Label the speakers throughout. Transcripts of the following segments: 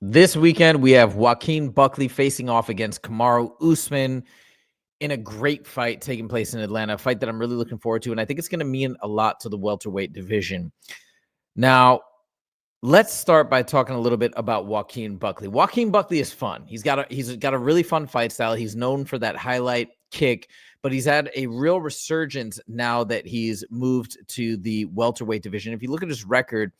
Speaker 1: This weekend, we have Joaquin Buckley facing off against Kamaru Usman in a great fight taking place in Atlanta, a fight that I'm really looking forward to, and I think it's going to mean a lot to the welterweight division. Now, let's start by talking a little bit about Joaquin Buckley. Joaquin Buckley is fun. He's got a really fun fight style. He's known for that highlight kick, but he's had a real resurgence now that he's moved to the welterweight division. If you look at his record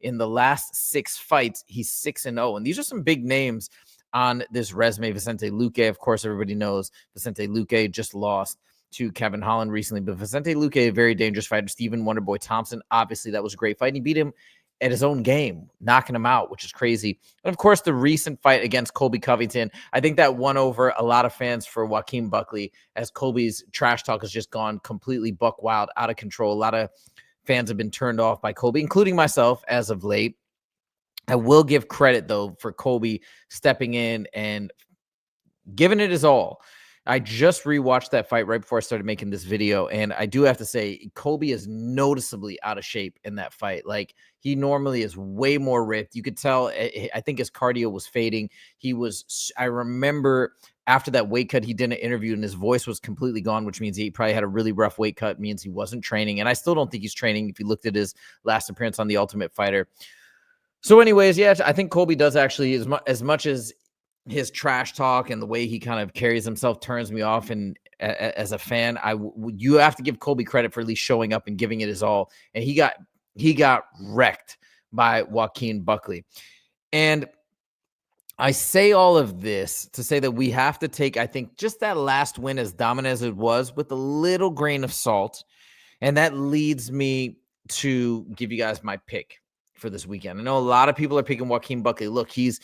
Speaker 1: in the last 6 fights, he's 6-0, and these are some big names on this resume. Vicente Luque, of course, everybody knows Vicente Luque just lost to Kevin Holland recently, but Vicente Luque, a very dangerous fighter. Stephen Wonderboy Thompson, obviously that was a great fight, and he beat him at his own game, knocking him out, which is crazy. And of course, the recent fight against Colby Covington, I think that won over a lot of fans for Joaquin Buckley, as Colby's trash talk has just gone completely buck wild, out of control. A lot of fans have been turned off by Colby, including myself as of late. I will give credit, though, for Colby stepping in and giving it his all. I just rewatched that fight right before I started making this video, and I do have to say, Colby is noticeably out of shape in that fight. Like, he normally is way more ripped. You could tell, I think his cardio was fading. I remember after that weight cut, he did an interview, and his voice was completely gone, which means he probably had a really rough weight cut, means he wasn't training. And I still don't think he's training if you looked at his last appearance on The Ultimate Fighter. So anyways, yeah, I think Colby does actually, as much as his trash talk and the way he kind of carries himself turns me off, and as a fan, you have to give Colby credit for at least showing up and giving it his all. And he got wrecked by Joaquin Buckley. And I say all of this to say that we have to take, I think, just that last win, as dominant as it was, with a little grain of salt. And that leads me to give you guys my pick for this weekend. I know a lot of people are picking Joaquin Buckley. Look, he's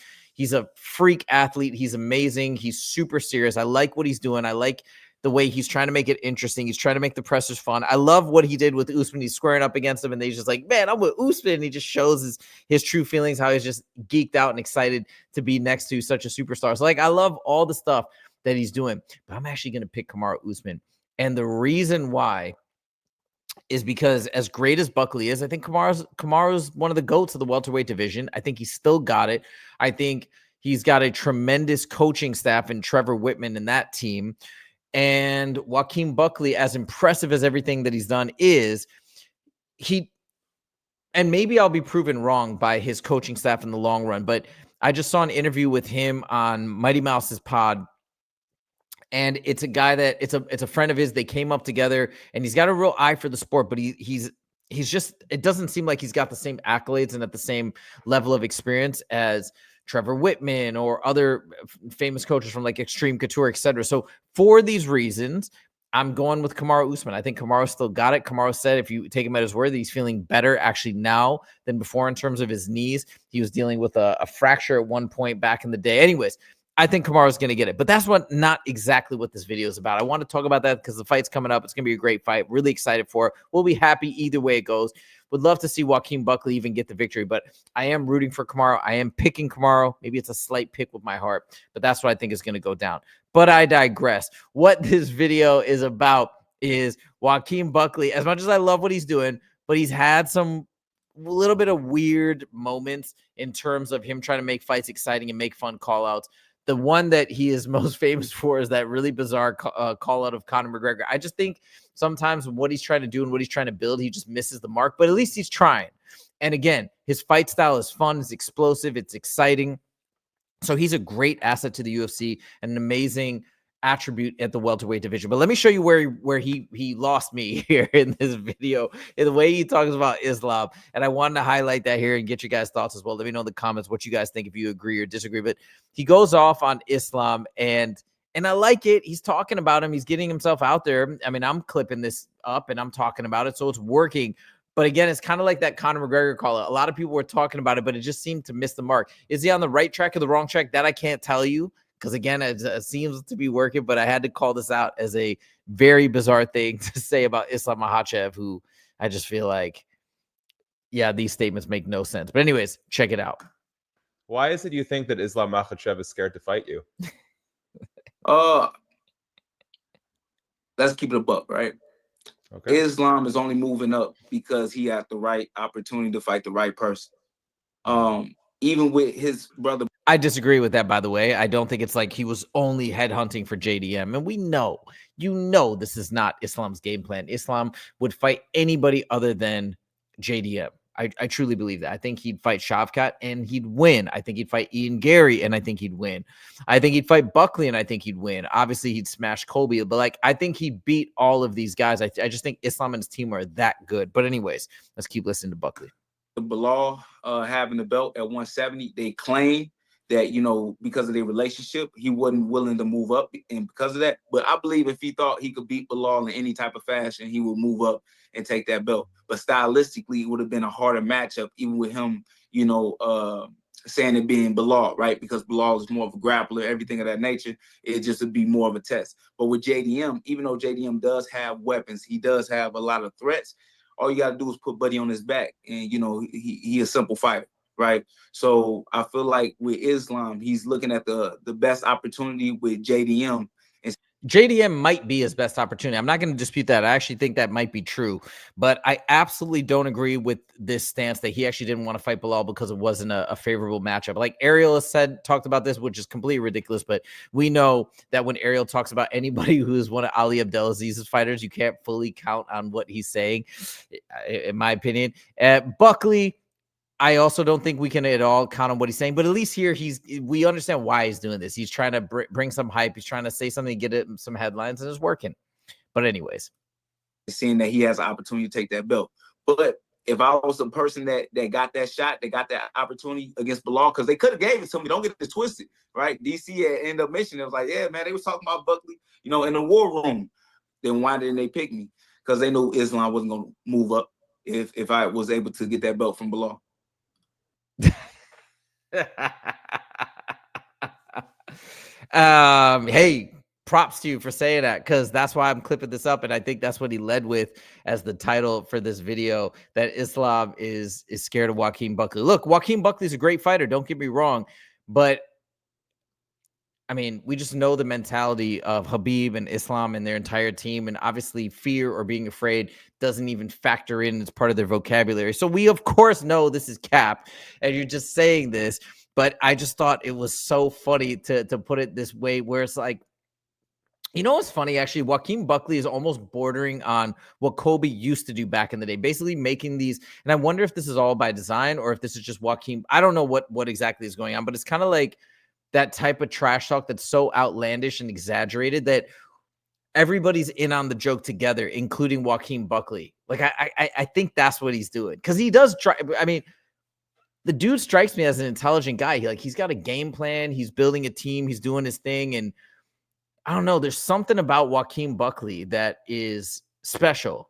Speaker 1: a freak athlete. He's amazing. He's super serious. I like what he's doing. I like the way he's trying to make it interesting. He's trying to make the pressers fun. I love what he did with Usman. He's squaring up against him, and he's just like, man, I'm with Usman. And he just shows his true feelings, how he's just geeked out and excited to be next to such a superstar. So, like, I love all the stuff that he's doing, but I'm actually going to pick Kamaru Usman. And the reason why is because, as great as Buckley is, I think Kamaru's one of the GOATs of the welterweight division. I think he's still got it. I think he's got a tremendous coaching staff in Trevor Whitman and that team. And Joaquin Buckley, as impressive as everything that he's done is, and maybe I'll be proven wrong by his coaching staff in the long run, but I just saw an interview with him on Mighty Mouse's pod. And it's a guy that it's a friend of his. They came up together, and he's got a real eye for the sport, but he's just, it doesn't seem like he's got the same accolades and at the same level of experience as Trevor Whitman or other famous coaches from like Extreme Couture, etc. So for these reasons, I'm going with Kamaru Usman. I think Kamaru still got it. Kamaru said, if you take him at his word, that he's feeling better actually now than before in terms of his knees. He was dealing with a fracture at one point back in the day. Anyways, I think Kamaru's going to get it. But that's not exactly what this video is about. I want to talk about that because the fight's coming up. It's going to be a great fight. Really excited for it. We'll be happy either way it goes. Would love to see Joaquin Buckley even get the victory, but I am rooting for Kamaru. I am picking Kamaru. Maybe it's a slight pick with my heart, but that's what I think is going to go down. But I digress. What this video is about is Joaquin Buckley. As much as I love what he's doing, but he's had some little bit of weird moments in terms of him trying to make fights exciting and make fun call-outs. The one that he is most famous for is that really bizarre call-out of Conor McGregor. I just think sometimes what he's trying to do and what he's trying to build, he just misses the mark, but at least he's trying. And again, his fight style is fun, it's explosive, it's exciting. So he's a great asset to the UFC and an amazing attribute at the welterweight division. But let me show you where he lost me here in this video, in the way he talks about Islam. And I wanted to highlight that here and get you guys' thoughts as well. Let me know in the comments what you guys think, if you agree or disagree. But he goes off on Islam, and I like it. He's talking about him. He's getting himself out there. I mean, I'm clipping this up and I'm talking about it, so it's working. But again, it's kind of like that Conor McGregor call. A lot of people were talking about it, but it just seemed to miss the mark. Is he on the right track or the wrong track? That I can't tell you, because again, it seems to be working. But I had to call this out as a very bizarre thing to say about Islam Makhachev, who I just feel like, yeah, these statements make no sense. But anyways, check it out.
Speaker 2: Why is it you think that Islam Makhachev is scared to fight you?
Speaker 3: Let's keep it a buck, right? Okay. Islam is only moving up because he had the right opportunity to fight the right person. Even with his brother
Speaker 1: I disagree with that, by the way. I don't think it's like he was only headhunting for JDM. And we know, this is not Islam's game plan. Islam would fight anybody other than JDM. I truly believe that. I think he'd fight Shavkat and he'd win. I think he'd fight Ian Gary and I think he'd win. I think he'd fight Buckley and I think he'd win. Obviously, he'd smash Colby, but like I think he'd beat all of these guys. I just think Islam and his team are that good. But anyways, let's keep listening to Buckley.
Speaker 3: Bilal having the belt at 170, they claim that, because of their relationship, he wasn't willing to move up, and because of that. But I believe if he thought he could beat Bilal in any type of fashion, he would move up and take that belt. But stylistically, it would have been a harder matchup, even with him, saying it being Bilal, right? Because Bilal is more of a grappler, everything of that nature. It just would be more of a test. But with JDM, even though JDM does have weapons, he does have a lot of threats. All you got to do is put Buddy on his back, and he a simple fighter. Right. So I feel like with Islam, he's looking at the best opportunity with JDM.
Speaker 1: JDM might be his best opportunity. I'm not going to dispute that. I actually think that might be true, but I absolutely don't agree with this stance that he actually didn't want to fight Bilal because it wasn't a favorable matchup. Like Ariel has talked about this, which is completely ridiculous, but we know that when Ariel talks about anybody who is one of Ali Abdelaziz's fighters, you can't fully count on what he's saying, in my opinion. Buckley, I also don't think we can at all count on what he's saying, but at least here we understand why he's doing this. He's trying to bring some hype. He's trying to say something, get it some headlines, and it's working. But anyways,
Speaker 3: seeing that he has an opportunity to take that belt. But if I was the person that got that shot, that got that opportunity against Bilal, because they could have gave it to me. Don't get it twisted, right? DC had ended up mentioning, it was like, yeah, man, they was talking about Buckley, in the war room. Then why didn't they pick me? Because they knew Islam wasn't going to move up if I was able to get that belt from Bilal.
Speaker 1: Hey, props to you for saying that, because that's why I'm clipping this up, and I think that's what he led with as the title for this video, that Islam is scared of Joaquin Buckley. Look, Joaquin Buckley's a great fighter, don't get me wrong, but I mean, we just know the mentality of Khabib and Islam and their entire team, and obviously fear or being afraid doesn't even factor in as part of their vocabulary. So we, of course, know this is cap, and you're just saying this, but I just thought it was so funny to put it this way, where it's like, what's funny, actually? Joaquin Buckley is almost bordering on what Colby used to do back in the day, basically making these, and I wonder if this is all by design or if this is just Joaquin. I don't know what exactly is going on, but it's kind of like that type of trash talk that's so outlandish and exaggerated that everybody's in on the joke together, including Joaquin Buckley. Like, I think that's what he's doing, because he does try. I mean, the dude strikes me as an intelligent guy. He's got a game plan. He's building a team. He's doing his thing. And I don't know, there's something about Joaquin Buckley that is special.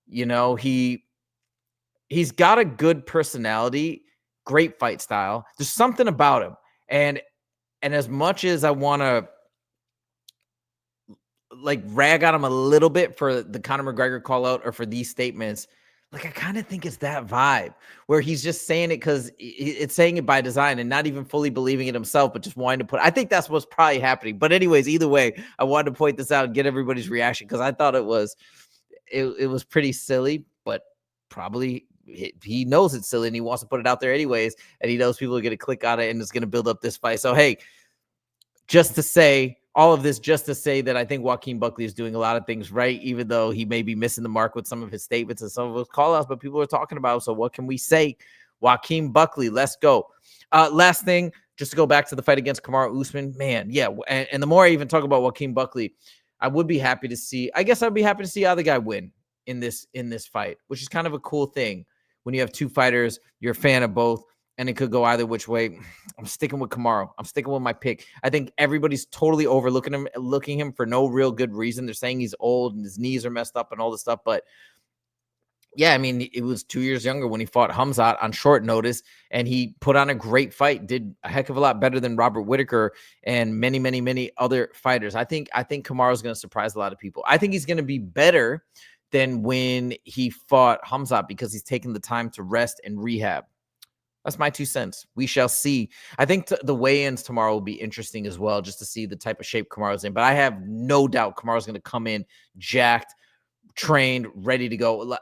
Speaker 1: He's got a good personality, great fight style. There's something about him. And as much as I want to like rag on him a little bit for the Conor McGregor call out or for these statements, like I kind of think it's that vibe where he's just saying it because it's saying it by design and not even fully believing it himself, but just wanting to put. I think that's what's probably happening. But anyways, either way, I wanted to point this out and get everybody's reaction, because I thought it was pretty silly, but probably he knows it's silly and he wants to put it out there anyways, and he knows people are going to click on it and it's going to build up this fight. So hey, just to say all of this, just to say that I think Joaquin Buckley is doing a lot of things right, even though he may be missing the mark with some of his statements and some of his call-outs, but people are talking about. So what can we say? Joaquin Buckley, let's go. Last thing, just to go back to the fight against Kamaru Usman, man, yeah. And the more I even talk about Joaquin Buckley, I would be happy to see, I guess I'd be happy to see either guy win in this fight, which is kind of a cool thing. When you have two fighters, you're a fan of both, and it could go either which way. I'm sticking with Kamaru. I'm sticking with my pick. I think everybody's totally overlooking him for no real good reason. They're saying he's old and his knees are messed up and all this stuff. But yeah, I mean, it was 2 years younger when he fought Hamzat on short notice, and he put on a great fight, did a heck of a lot better than Robert Whittaker and many, many, many other fighters. I think Kamaru's going to surprise a lot of people. I think he's going to be better than when he fought Hamzat because he's taken the time to rest and rehab. That's my 2 cents. We shall see. I think the weigh-ins tomorrow will be interesting as well, just to see the type of shape Kamaru's in. But I have no doubt Kamaru's going to come in jacked, trained, ready to go.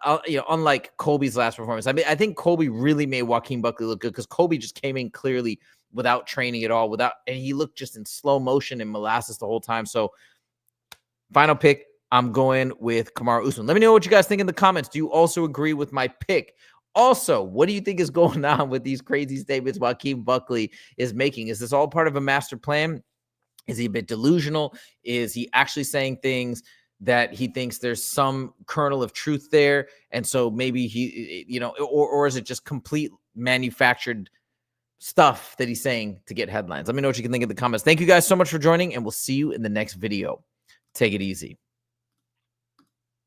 Speaker 1: Unlike Colby's last performance. I mean, I think Colby really made Joaquin Buckley look good because Colby just came in clearly without training at all, and he looked just in slow motion and molasses the whole time. So final pick, I'm going with Kamaru Usman. Let me know what you guys think in the comments. Do you also agree with my pick? Also, what do you think is going on with these crazy statements Joaquin Buckley is making? Is this all part of a master plan? Is he a bit delusional? Is he actually saying things that he thinks there's some kernel of truth there? And so maybe he, or is it just complete manufactured stuff that he's saying to get headlines? Let me know what you can think in the comments. Thank you guys so much for joining, and we'll see you in the next video. Take it easy.